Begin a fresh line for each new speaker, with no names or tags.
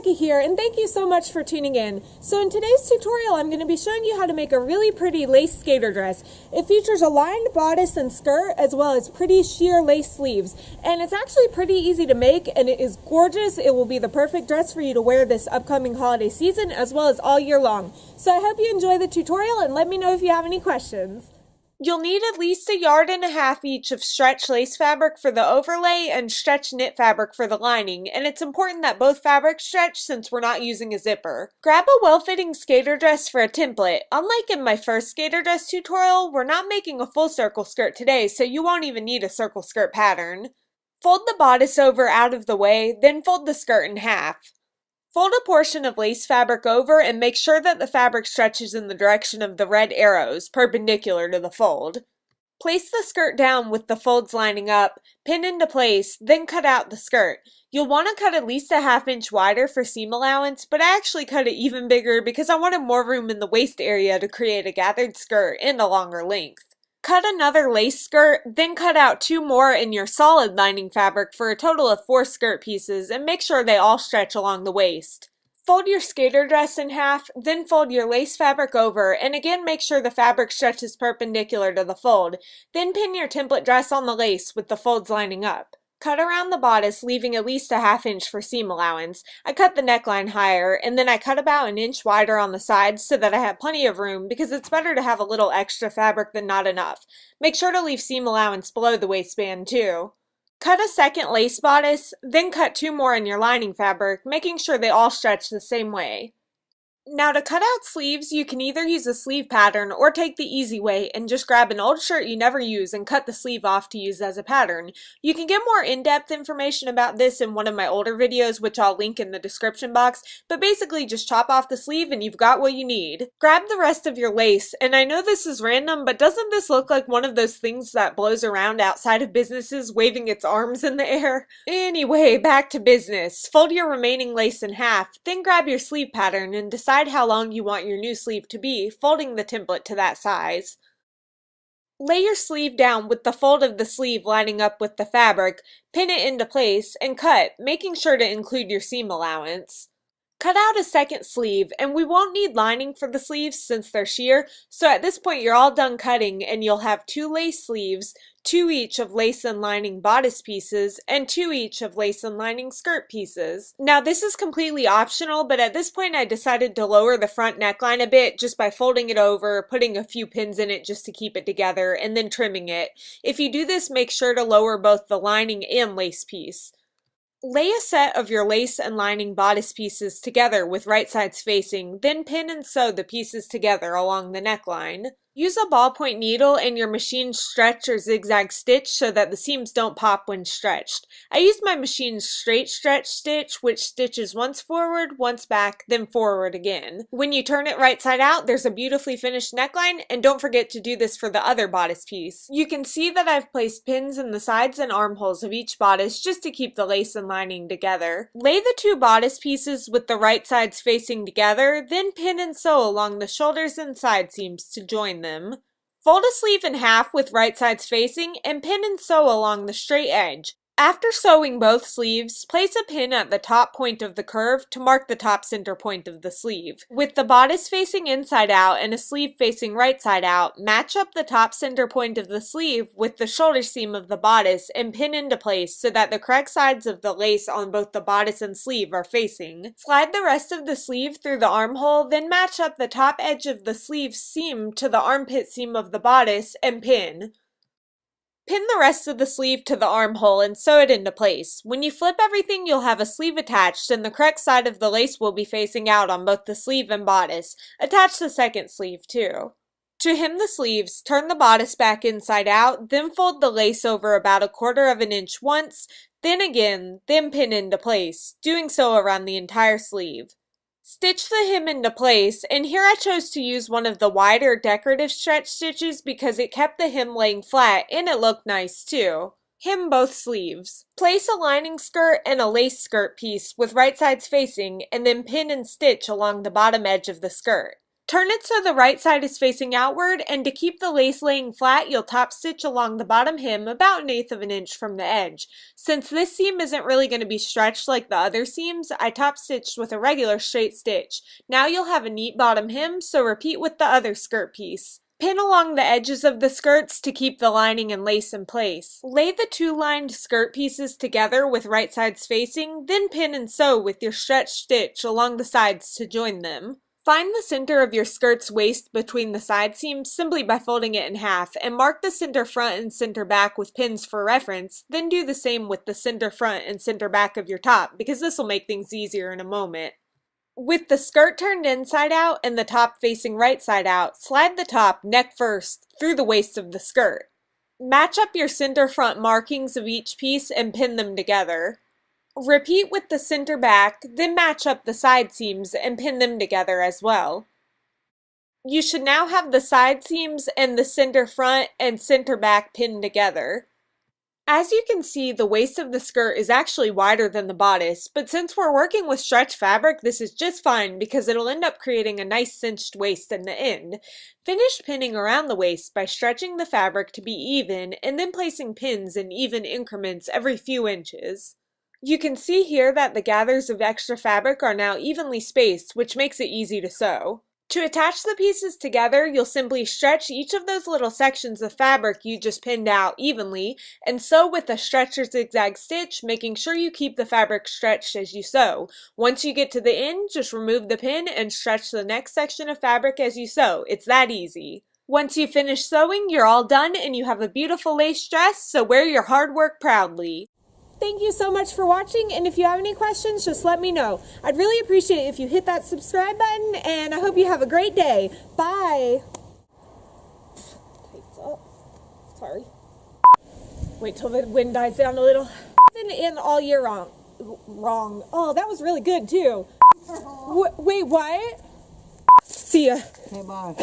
Monika here, and thank you so much for tuning in. So in today's tutorial, I'm going to be showing you how to make a really pretty lace skater dress. It features a lined bodice and skirt, as well as pretty sheer lace sleeves. And it's actually pretty easy to make, and it is gorgeous. It will be the perfect dress for you to wear this upcoming holiday season, as well as all year long. So I hope you enjoy the tutorial, and let me know if you have any questions. You'll need at least 1.5 yards each of stretch lace fabric for the overlay and stretch knit fabric for the lining, and it's important that both fabrics stretch since we're not using a zipper. Grab a well-fitting skater dress for a template. Unlike in my first skater dress tutorial, we're not making a full circle skirt today, so you won't even need a circle skirt pattern. Fold the bodice over out of the way, then fold the skirt in half. Fold a portion of lace fabric over and make sure that the fabric stretches in the direction of the red arrows, perpendicular to the fold. Place the skirt down with the folds lining up, pin into place, then cut out the skirt. You'll want to cut at least 1/2 inch wider for seam allowance, but I actually cut it even bigger because I wanted more room in the waist area to create a gathered skirt and a longer length. Cut another lace skirt, then cut out 2 more in your solid lining fabric for a total of 4 skirt pieces, and make sure they all stretch along the waist. Fold your skater dress in half, then fold your lace fabric over, and again make sure the fabric stretches perpendicular to the fold. Then pin your template dress on the lace with the folds lining up. Cut around the bodice, leaving at least 1/2 inch for seam allowance. I cut the neckline higher, and then I cut about 1 inch wider on the sides so that I have plenty of room because it's better to have a little extra fabric than not enough. Make sure to leave seam allowance below the waistband too. Cut a second lace bodice, then cut 2 more in your lining fabric, making sure they all stretch the same way. Now to cut out sleeves, you can either use a sleeve pattern or take the easy way and just grab an old shirt you never use and cut the sleeve off to use as a pattern. You can get more in-depth information about this in one of my older videos, which I'll link in the description box, but basically just chop off the sleeve and you've got what you need. Grab the rest of your lace, and I know this is random, but doesn't this look like one of those things that blows around outside of businesses waving its arms in the air? Anyway, back to business. Fold your remaining lace in half, then grab your sleeve pattern and decide how long you want your new sleeve to be, folding the template to that size. Lay your sleeve down with the fold of the sleeve lining up with the fabric, pin it into place, and cut, making sure to include your seam allowance. Cut out a second sleeve, and we won't need lining for the sleeves since they're sheer, so at this point you're all done cutting and you'll have 2 lace sleeves, 2 each of lace and lining bodice pieces, and 2 each of lace and lining skirt pieces. Now this is completely optional, but at this point I decided to lower the front neckline a bit just by folding it over, putting a few pins in it just to keep it together, and then trimming it. If you do this, make sure to lower both the lining and lace piece. Lay a set of your lace and lining bodice pieces together with right sides facing, then pin and sew the pieces together along the neckline. Use a ballpoint needle and your machine's stretch or zigzag stitch so that the seams don't pop when stretched. I used my machine's straight stretch stitch, which stitches once forward, once back, then forward again. When you turn it right side out, there's a beautifully finished neckline, and don't forget to do this for the other bodice piece. You can see that I've placed pins in the sides and armholes of each bodice just to keep the lace and lining together. Lay the 2 bodice pieces with the right sides facing together, then pin and sew along the shoulders and side seams to join them. Fold a sleeve in half with right sides facing and pin and sew along the straight edge. After sewing both sleeves, place a pin at the top point of the curve to mark the top center point of the sleeve. With the bodice facing inside out and a sleeve facing right side out, match up the top center point of the sleeve with the shoulder seam of the bodice and pin into place so that the correct sides of the lace on both the bodice and sleeve are facing. Slide the rest of the sleeve through the armhole, then match up the top edge of the sleeve seam to the armpit seam of the bodice and pin. Pin the rest of the sleeve to the armhole and sew it into place. When you flip everything, you'll have a sleeve attached and the correct side of the lace will be facing out on both the sleeve and bodice. Attach the second sleeve too. To hem the sleeves, turn the bodice back inside out, then fold the lace over about 1/4 inch once, then again, then pin into place, doing so around the entire sleeve. Stitch the hem into place, and here I chose to use one of the wider decorative stretch stitches because it kept the hem laying flat and it looked nice too. Hem both sleeves. Place a lining skirt and a lace skirt piece with right sides facing and then pin and stitch along the bottom edge of the skirt. Turn it so the right side is facing outward, and to keep the lace laying flat, you'll top stitch along the bottom hem about 1/8 of an inch from the edge. Since this seam isn't really going to be stretched like the other seams, I top stitched with a regular straight stitch. Now you'll have a neat bottom hem, so repeat with the other skirt piece. Pin along the edges of the skirts to keep the lining and lace in place. Lay the 2 lined skirt pieces together with right sides facing, then pin and sew with your stretch stitch along the sides to join them. Find the center of your skirt's waist between the side seams simply by folding it in half, and mark the center front and center back with pins for reference, then do the same with the center front and center back of your top, because this will make things easier in a moment. With the skirt turned inside out and the top facing right side out, slide the top, neck first, through the waist of the skirt. Match up your center front markings of each piece and pin them together. Repeat with the center back, then match up the side seams and pin them together as well. You should now have the side seams and the center front and center back pinned together. As you can see, the waist of the skirt is actually wider than the bodice, but since we're working with stretch fabric, this is just fine because it'll end up creating a nice cinched waist in the end. Finish pinning around the waist by stretching the fabric to be even and then placing pins in even increments every few inches. You can see here that the gathers of extra fabric are now evenly spaced, which makes it easy to sew. To attach the pieces together, you'll simply stretch each of those little sections of fabric you just pinned out evenly and sew with a stretch or zigzag stitch, making sure you keep the fabric stretched as you sew. Once you get to the end, just remove the pin and stretch the next section of fabric as you sew. It's that easy. Once you finish sewing, you're all done and you have a beautiful lace dress, so wear your hard work proudly. Thank you so much for watching, and if you have any questions, just let me know. I'd really appreciate it if you hit that subscribe button, and I hope you have a great day. Bye! Tights up. Sorry. Wait till the wind dies down a little. In all year wrong. Oh, that was really good, too. Wait, what? See ya.
Hey, bye.